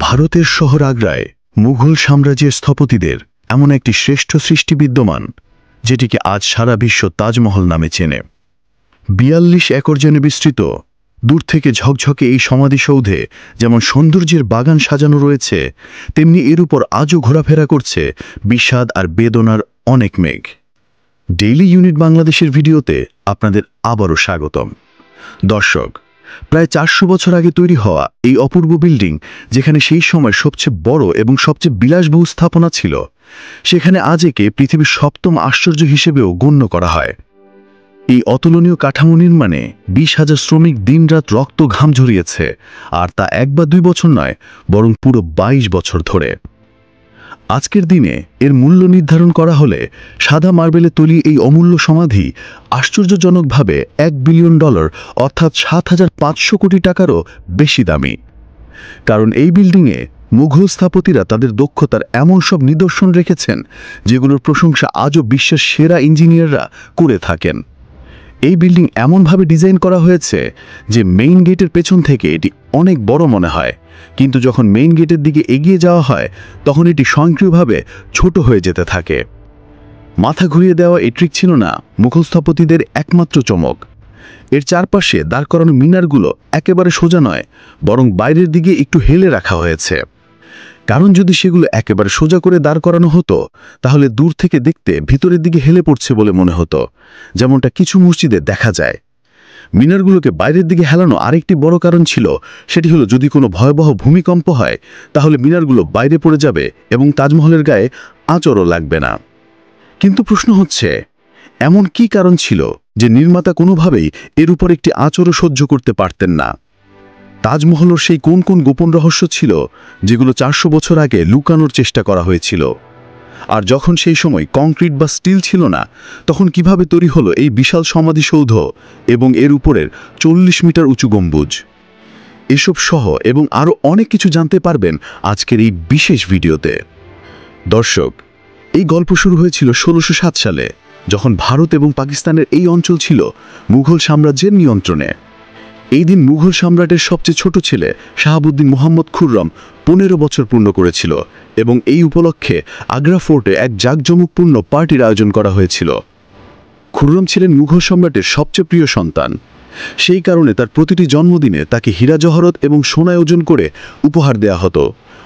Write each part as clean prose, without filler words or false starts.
ভারতের শহর আগ্রায় মুঘল সাম্রাজ্যের স্থপতিদের এমন একটি শ্রেষ্ঠ সৃষ্টি বিদ্যমান, যেটিকে আজ সারা বিশ্ব তাজমহল নামে চেনে। ৪২ একর জনে বিস্তৃত, দূর থেকে ঝকঝকে এই সমাধিসৌধে যেমন সৌন্দর্যের বাগান সাজানো রয়েছে, তেমনি এর উপর আজও ঘোরাফেরা করছে বিষাদ আর বেদনার অনেক মেঘ। ডেইলি ইউনিট বাংলাদেশের ভিডিওতে আপনাদের আবারও স্বাগতম। দর্শক, প্রায় ৪০০ বছর আগে তৈরি হওয়া এই অপূর্ব বিল্ডিং, যেখানে সেই সময় সবচেয়ে বড় এবং সবচেয়ে বিলাসবহুল স্থাপনা ছিল, সেখানে আজ একে পৃথিবীর ৭ম আশ্চর্য হিসেবেও গণ্য করা হয়। এই অতুলনীয় কাঠামো নির্মাণে ২০,০০০ শ্রমিক দিনরাত রক্ত ঘাম ঝরিয়েছে, আর তা ১ বা ২ বছর নয়, বরং পুরো ২২ বছর ধরে। আজকের দিনে এর মূল্য নির্ধারণ করা হলে সাদা মার্বেলে তৈরি এই অমূল্য সমাধি আশ্চর্যজনকভাবে $১ বিলিয়ন, অর্থাৎ ৭,৫০০ কোটি টাকারও বেশি দামি। কারণ এই বিল্ডিংয়ে মুঘল স্থপতিরা তাদের দক্ষতার এমন সব নিদর্শন রেখেছেন, যেগুলোর প্রশংসা আজও বিশ্বের সেরা ইঞ্জিনিয়াররা করে থাকেন। এই বিল্ডিং এমনভাবে ডিজাইন করা হয়েছে যে মেইন গেটের পেছন থেকে এটি অনেক বড় মনে হয়, কিন্তু যখন মেইন গেটের দিকে এগিয়ে যাওয়া হয় তখন এটি স্বয়ংক্রিয়ভাবে ছোট হয়ে যেতে থাকে। মাথা ঘুরিয়ে দেওয়া এই ট্রিক ছিল না মুঘল স্থপতিদের একমাত্র চমক। এর চারপাশে দাঁড় করানো মিনারগুলো একেবারে সোজা নয়, বরং বাইরের দিকে একটু হেলে রাখা হয়েছে। কারণ যদি সেগুলো একেবারে সোজা করে দাঁড় করানো হতো, তাহলে দূর থেকে দেখতে ভিতরের দিকে হেলে পড়ছে বলে মনে হতো, যেমনটা কিছু মসজিদে দেখা যায়। মিনারগুলোকে বাইরের দিকে হেলানো আরেকটি বড় কারণ ছিল, সেটি হলো যদি কোনো ভয়াবহ ভূমিকম্প হয় তাহলে মিনারগুলো বাইরে পড়ে যাবে এবং তাজমহলের গায়ে আঁচড়ও লাগবে না। কিন্তু প্রশ্ন হচ্ছে, এমন কি কারণ ছিল যে নির্মাতা কোনোভাবেই এর উপর একটি আঁচড়ও সহ্য করতে পারতেন না? তাজমহলের সেই কোন কোন গোপন রহস্য ছিল, যেগুলো ৪০০ বছর আগে লুকানোর চেষ্টা করা হয়েছিল? আর যখন সেই সময় কংক্রিট বা স্টিল ছিল না, তখন কিভাবে তৈরি হলো এই বিশাল সমাধিসৌধ এবং এর উপরের ৪০ মিটার উঁচু গম্বুজ? এসব সহ এবং আরও অনেক কিছু জানতে পারবেন আজকের এই বিশেষ ভিডিওতে। দর্শক, এই গল্প শুরু হয়েছিল ১৬০৭ সালে, যখন ভারত এবং পাকিস্তানের এই অঞ্চল ছিল মুঘল সাম্রাজ্যের নিয়ন্ত্রণে। এই দিন মুঘল সম্রাটের সবচেয়ে ছোট ছেলে শাহাবুদ্দিন মুহাম্মদ খুররম ১৫ বছর পূর্ণ করেছিল, এবং এই উপলক্ষে আগ্রা ফোর্টে এক জাঁকজমকপূর্ণ পার্টির আয়োজন করা হয়েছিল। খুররম ছিলেন মুঘল সম্রাটের সবচেয়ে প্রিয় সন্তান। সেই কারণে তার প্রতিটি জন্মদিনে তাকে হীরা জহরত এবং সোনায় ওজন করে উপহার দেয়া হতো,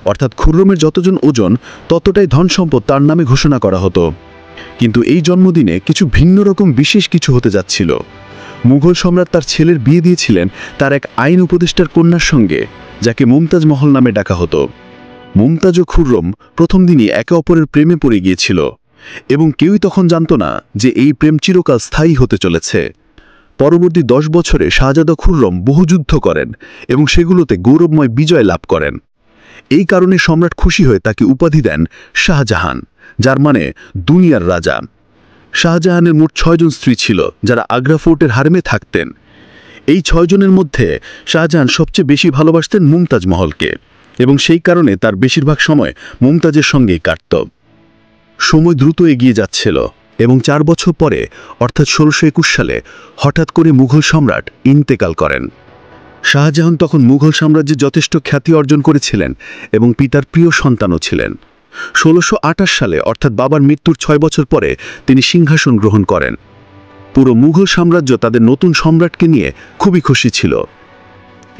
অর্থাৎ খুররমের যতজন ওজন ততটাই ধন সম্পদ তার নামে ঘোষণা করা হতো। কিন্তু এই জন্মদিনে কিছু ভিন্ন রকম বিশেষ কিছু হতে যাচ্ছিল। মুঘল সম্রাট তার ছেলের বিয়ে দিয়েছিলেন তার এক আইন উপদেষ্টার কন্যার সঙ্গে, যাকে মুমতাজ মহল নামে ডাকা হতো। মুমতাজ ও খুররম প্রথম দিনই একে অপরের প্রেমে পড়ে গিয়েছিল, এবং কেউই তখন জানত না যে এই প্রেম চিরকাল স্থায়ী হতে চলেছে। পরবর্তী ১০ বছরে শাহজাদা খুররম বহু যুদ্ধ করেন এবং সেগুলোতে গৌরবময় বিজয় লাভ করেন। এই কারণে সম্রাট খুশি হয়ে তাকে উপাধি দেন শাহজাহান, যার মানে দুনিয়ার রাজা। শাহজাহানের মোট ৬ জন স্ত্রী ছিল, যারা আগ্রা ফোর্টের হারেমে থাকতেন। এই ৬ জনের মধ্যে শাহজাহান সবচেয়ে বেশি ভালোবাসতেন মুমতাজ মহলকে, এবং সেই কারণে তার বেশিরভাগ সময় মুমতাজের সঙ্গেই কাটত। সময় দ্রুত এগিয়ে যাচ্ছিল, এবং ৪ বছর পরে অর্থাৎ ১৬২১ সালে হঠাৎ করে মুঘল সম্রাট ইন্তেকাল করেন। শাহজাহান তখন মুঘল সাম্রাজ্যে যথেষ্ট খ্যাতি অর্জন করেছিলেন এবং পিতার প্রিয় সন্তানও ছিলেন। ১৬২৮ সালে অর্থাৎ বাবার মৃত্যুর ৬ বছর পরে তিনি সিংহাসন গ্রহণ করেন। পুরো মুঘল সাম্রাজ্য তাদের নতুন সম্রাটকে নিয়ে খুবই খুশি ছিল।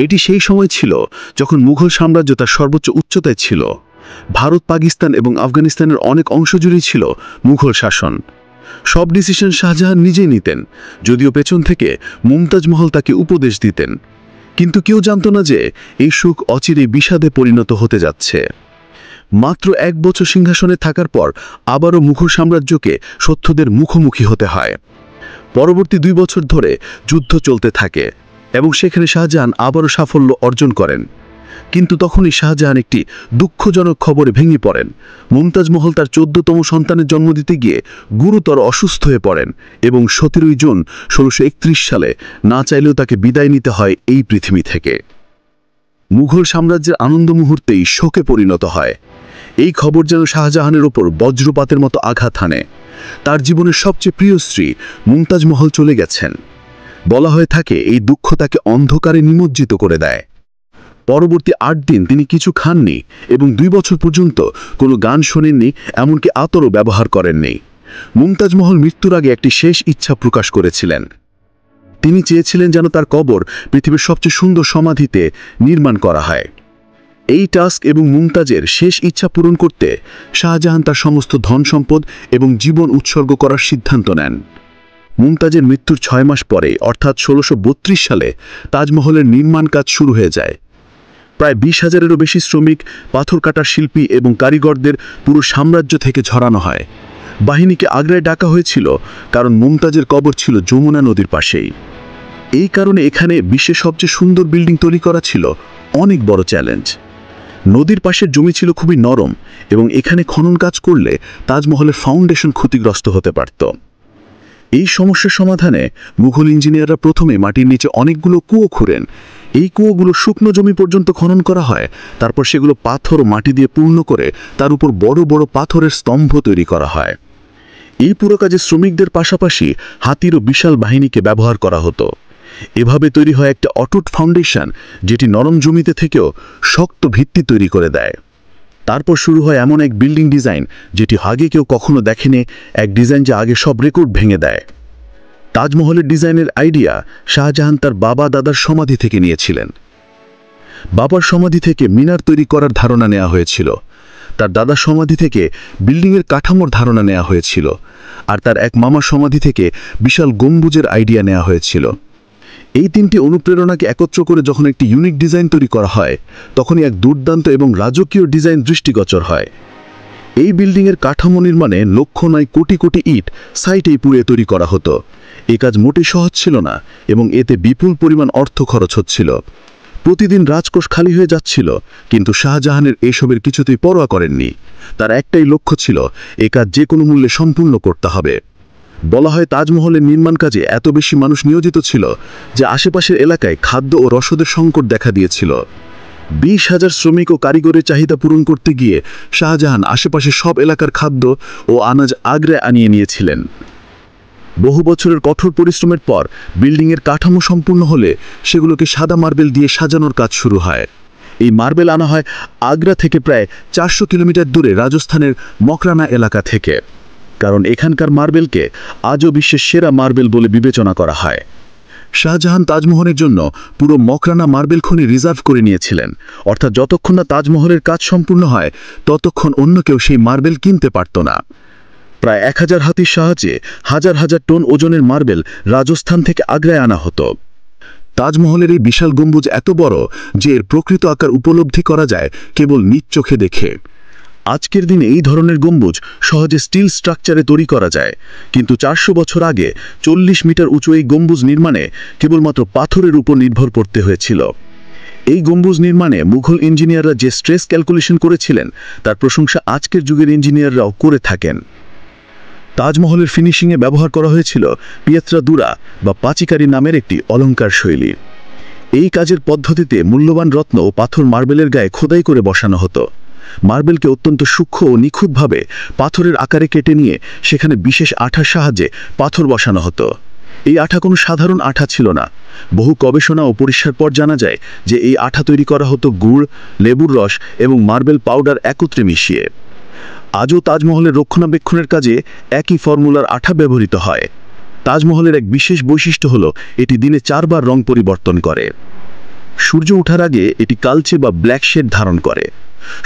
এটি সেই সময় ছিল যখন মুঘল সাম্রাজ্য তার সর্বোচ্চ উচ্চতায় ছিল। ভারত, পাকিস্তান এবং আফগানিস্তানের অনেক অংশ জুড়েই ছিল মুঘল শাসন। সব ডিসিশন শাহজাহান নিজেই নিতেন, যদিও পেছন থেকে মুমতাজ মহল তাকে উপদেশ দিতেন। কিন্তু কেউ জানত না যে এই সুখ অচিরেই বিষাদে পরিণত হতে যাচ্ছে। মাত্র ১ বছর সিংহাসনে থাকার পর আবারও মুঘল সাম্রাজ্যকে শত্রুদের মুখোমুখি হতে হয়। পরবর্তী ২ বছর ধরে যুদ্ধ চলতে থাকে এবং সেখানে শাহজাহান আবারও সাফল্য অর্জন করেন। কিন্তু তখনই শাহজাহান একটি দুঃখজনক খবরে ভেঙে পড়েন। মুমতাজ মহল তার ১৪তম সন্তানের জন্ম দিতে গিয়ে গুরুতর অসুস্থ হয়ে পড়েন, এবং ১৭ই জুন ১৬৩১ সালে না চাইলেও তাকে বিদায় নিতে হয় এই পৃথিবী থেকে। মুঘল সাম্রাজ্যের আনন্দ মুহূর্তেই শোকে পরিণত হয়। এই খবর যেন শাহজাহানের ওপর বজ্রপাতের মতো আঘাত হানে। তার জীবনের সবচেয়ে প্রিয় স্ত্রী মুমতাজ মহল চলে গেছেন। বলা হয়ে থাকে এই দুঃখ তাকে অন্ধকারে নিমজ্জিত করে দেয়। পরবর্তী 8 দিন তিনি কিছু খাননি এবং 2 বছর পর্যন্ত কোনো গান শোনেননি, এমনকি আতরও ব্যবহার করেননি। মুমতাজ মহল মৃত্যুর আগে একটি শেষ ইচ্ছা প্রকাশ করেছিলেন। তিনি চেয়েছিলেন যেন তার কবর পৃথিবীর সবচেয়ে সুন্দর সমাধিতে নির্মাণ করা হয়। এই টাস্ক এবং মুমতাজের শেষ ইচ্ছা পূরণ করতে শাহজাহান তার সমস্ত ধন সম্পদ এবং জীবন উৎসর্গ করার সিদ্ধান্ত নেন। মুমতাজের মৃত্যুর 6 মাস পরে অর্থাৎ 1632 সালে তাজমহলের নির্মাণ কাজ শুরু হয়ে যায়। প্রায় 20,000-এরও বেশি শ্রমিক, পাথর কাটার শিল্পী এবং কারিগরদের পুরো সাম্রাজ্য থেকে ঝরানো হয়। বাহিনীকে আগ্রায় ডাকা হয়েছিল কারণ মুমতাজের কবর ছিল যমুনা নদীর পাশেই। এই কারণে এখানে বিশ্বের সবচেয়ে সুন্দর বিল্ডিং তৈরি করা ছিল অনেক বড় চ্যালেঞ্জ। নদীর পাশের জমি ছিল খুবই নরম এবং এখানে খনন কাজ করলে তাজমহলের ফাউন্ডেশন ক্ষতিগ্রস্ত হতে পারত। এই সমস্যার সমাধানে মুঘল ইঞ্জিনিয়াররা প্রথমে মাটির নিচে অনেকগুলো কুয়ো খুঁড়েন। এই কুয়োগুলো শুকনো জমি পর্যন্ত খনন করা হয়, তারপর সেগুলো পাথর ও মাটি দিয়ে পূর্ণ করে তার উপর বড় বড় পাথরের স্তম্ভ তৈরি করা হয়। এই পুরো কাজে শ্রমিকদের পাশাপাশি হাতিরও বিশাল বাহিনীকে ব্যবহার করা হতো। এভাবে তৈরি হয় একটা অটুট ফাউন্ডেশন, যেটি নরম জমিতে থেকেও শক্ত ভিত্তি তৈরি করে দেয়। তারপর শুরু হয় এমন এক বিল্ডিং ডিজাইন যেটি আগে কেউ কখনো দেখেনি, এক ডিজাইন যা আগে সব রেকর্ড ভেঙে দেয়। তাজমহলের ডিজাইনের আইডিয়া শাহজাহান তার বাবা দাদার সমাধি থেকে নিয়েছিলেন। বাবার সমাধি থেকে মিনার তৈরি করার ধারণা নেওয়া হয়েছিল, তার দাদার সমাধি থেকে বিল্ডিংয়ের কাঠামোর ধারণা নেওয়া হয়েছিল, আর তার এক মামার সমাধি থেকে বিশাল গম্বুজের আইডিয়া নেওয়া হয়েছিল। এই 3টি অনুপ্রেরণাকে একত্র করে যখন একটি ইউনিক ডিজাইন তৈরি করা হয়, তখনই এক দুর্দান্ত এবং রাজকীয় ডিজাইন দৃষ্টিগোচর হয়। এই বিল্ডিংয়ের কাঠামো নির্মাণে লক্ষ নয় কোটি কোটি ইট সাইটেই পুড়ে তৈরি করা হতো। এই কাজ মোটেই সহজ ছিল না এবং এতে বিপুল পরিমাণ অর্থ খরচ হচ্ছিল। প্রতিদিন রাজকোষ খালি হয়ে যাচ্ছিল, কিন্তু শাহজাহানের এসবের কিছুতেই পরোয়া করেননি। তার একটাই লক্ষ্য ছিল, এই কাজ যে কোনো মূল্যে সম্পূর্ণ করতে হবে। বলা হয় তাজমহলের নির্মাণ কাজে এত বেশি মানুষ নিয়োজিত ছিল যে আশেপাশের এলাকায় খাদ্য ও রসদের সংকট দেখা দিয়েছিল। 20,000 শ্রমিক ও কারিগরের চাহিদা পূরণ করতে গিয়ে শাহজাহান আশেপাশের সব এলাকার খাদ্য ও আনাজ আগ্রায় আনিয়ে নিয়েছিলেন। বহু বছরের কঠোর পরিশ্রমের পর বিল্ডিংয়ের কাঠামো সম্পূর্ণ হলে সেগুলোকে সাদা মার্বেল দিয়ে সাজানোর কাজ শুরু হয়। এই মার্বেল আনা হয় আগ্রা থেকে প্রায় 400 কিলোমিটার দূরে রাজস্থানের মকরানা এলাকা থেকে, কারণ এখানকার মার্বেলকে আজও বিশ্বের সেরা মার্বেল বলে বিবেচনা করা হয়। শাহজাহান তাজমহলের জন্য পুরো মকরানা মার্বেল খনি রিজার্ভ করে নিয়েছিলেন, অর্থাৎ যতক্ষণ না তাজমহলের কাজ সম্পূর্ণ হয় ততক্ষণ অন্য কেউ সেই মার্বেল কিনতে পারত না। প্রায় 1000 হাতির সাহায্যে হাজার হাজার টন ওজনের মার্বেল রাজস্থান থেকে আগ্রায় আনা হতো। তাজমহলের এই বিশাল গম্বুজ এত বড় যে এর প্রকৃত আকার উপলব্ধি করা যায় কেবল নিজ চোখে দেখে। আজকের দিনে এই ধরনের গম্বুজ সহজে স্টিল স্ট্রাকচারে তৈরি করা যায়, কিন্তু 400 বছর আগে 40 মিটার উঁচু এই গম্বুজ নির্মাণে কেবলমাত্র পাথরের উপর নির্ভর করতে হয়েছিল। এই গম্বুজ নির্মাণে মুঘল ইঞ্জিনিয়াররা যে স্ট্রেস ক্যালকুলেশন করেছিলেন তার প্রশংসা আজকের যুগের ইঞ্জিনিয়াররাও করে থাকেন। তাজমহলের ফিনিশিংয়ে ব্যবহার করা হয়েছিল পিয়েত্রা দুরা বা পাচিকারি নামের একটি অলঙ্কার শৈলী। এই কাজের পদ্ধতিতে মূল্যবান রত্ন ও পাথর মার্বেলের গায়ে খোদাই করে বসানো হতো। মার্বেলকে অত্যন্ত সূক্ষ্ম ও নিখুঁতভাবে পাথরের আকারে কেটে নিয়ে সেখানে বিশেষ আঠার সাহায্যে পাথর বসানো হতো। এই আঠা কোনো সাধারণ আঠা ছিল না। বহু গবেষণা ও পরীক্ষার পর জানা যায় যে এই আঠা তৈরি করা হতো গুড়, লেবুর রস এবং মার্বেল পাউডার একত্রে মিশিয়ে। আজও তাজমহলের রক্ষণাবেক্ষণের কাজে একই ফর্মুলার আঠা ব্যবহৃত হয়। তাজমহলের এক বিশেষ বৈশিষ্ট্য হলো এটি দিনে 4 বার রং পরিবর্তন করে। সূর্য ওঠার আগে এটি কালচে বা ব্ল্যাক শেড ধারণ করে।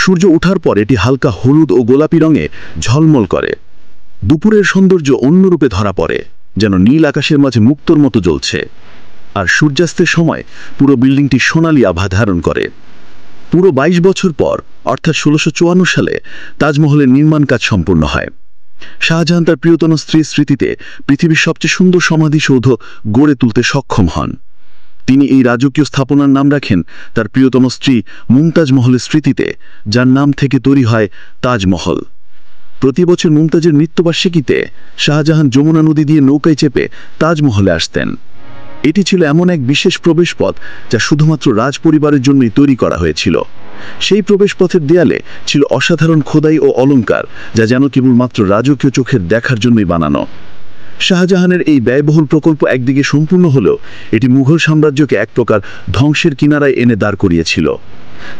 সূর্য ওঠার পর এটি হালকা হলুদ ও গোলাপি রঙে ঝলমল করে। দুপুরের সৌন্দর্য অন্যরূপে ধরা পড়ে, যেন নীল আকাশের মাঝে মুক্তোর মতো জ্বলছে। আর সূর্যাস্তের সময় পুরো বিল্ডিংটি সোনালী আভা ধারণ করে। পুরো 22 বছর পর অর্থাৎ 1654 সালে তাজমহলের নির্মাণ কাজ সম্পূর্ণ হয়। শাহজাহান তার প্রিয়তম স্ত্রীর স্মৃতিতে পৃথিবীর সবচেয়ে সুন্দর সমাধিসৌধ গড়ে তুলতে সক্ষম হন। তিনি এই রাজকীয় স্থাপনার নাম রাখেন তার প্রিয়তম স্ত্রী মুমতাজ মহলের স্মৃতিতে, যার নাম থেকে তৈরি হয় তাজমহল। প্রতি বছর মুমতাজের মৃত্যুবার্ষিকীতে শাহজাহান যমুনা নদী দিয়ে নৌকায় চেপে তাজমহলে আসতেন। এটি ছিল এমন এক বিশেষ প্রবেশপথ যা শুধুমাত্র রাজপরিবারের জন্যই তৈরি করা হয়েছিল। সেই প্রবেশপথের দেয়ালে ছিল অসাধারণ খোদাই ও অলঙ্কার, যা যেন কেবলমাত্র রাজকীয় চোখের দেখার জন্যই বানানো। শাহজাহানের এই ব্যয়বহুল প্রকল্প একদিকে সম্পূর্ণ হলেও এটি মুঘল সাম্রাজ্যকে এক প্রকার ধ্বংসের কিনারায় এনে দাঁড় করিয়েছিল।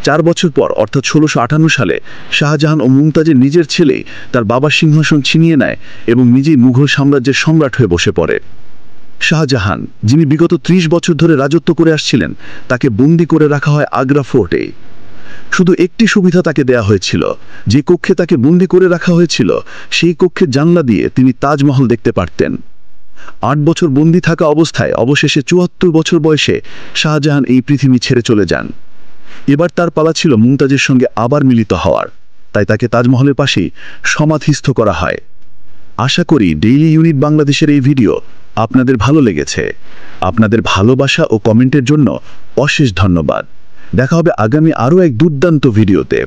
4 বছর পর অর্থাৎ 1658 সালে শাহজাহান ও মুমতাজের নিজের ছেলেই তার বাবার সিংহাসন ছিনিয়ে নেয় এবং নিজেই মুঘল সাম্রাজ্যের সম্রাট হয়ে বসে পড়ে। শাহজাহান, যিনি বিগত 30 বছর ধরে রাজত্ব করে আসছিলেন, তাকে বন্দী করে রাখা হয় আগ্রা ফোর্টে। শুধু একটি সুবিধা তাকে দেয়া হয়েছিল, যে কক্ষে তাকে বন্দী করে রাখা হয়েছিল সেই কক্ষের জানলা দিয়ে তিনি তাজমহল দেখতে পারতেন। 8 বছর বন্দী থাকা অবস্থায় অবশেষে 74 বছর বয়সে শাহজাহান এই পৃথিবী ছেড়ে চলে যান। এবার তার পালা ছিল মুমতাজের সঙ্গে আবার মিলিত হওয়ার, তাই তাকে তাজমহলের পাশেই সমাধিস্থ করা হয়। আশা করি ডেইলি ইউনিট বাংলাদেশের এই ভিডিও আপনাদের ভালো লেগেছে। আপনাদের ভালোবাসা ও কমেন্টের জন্য অশেষ ধন্যবাদ। দেখা হবে আগামী আরও এক দুর্দান্ত ভিডিওতে।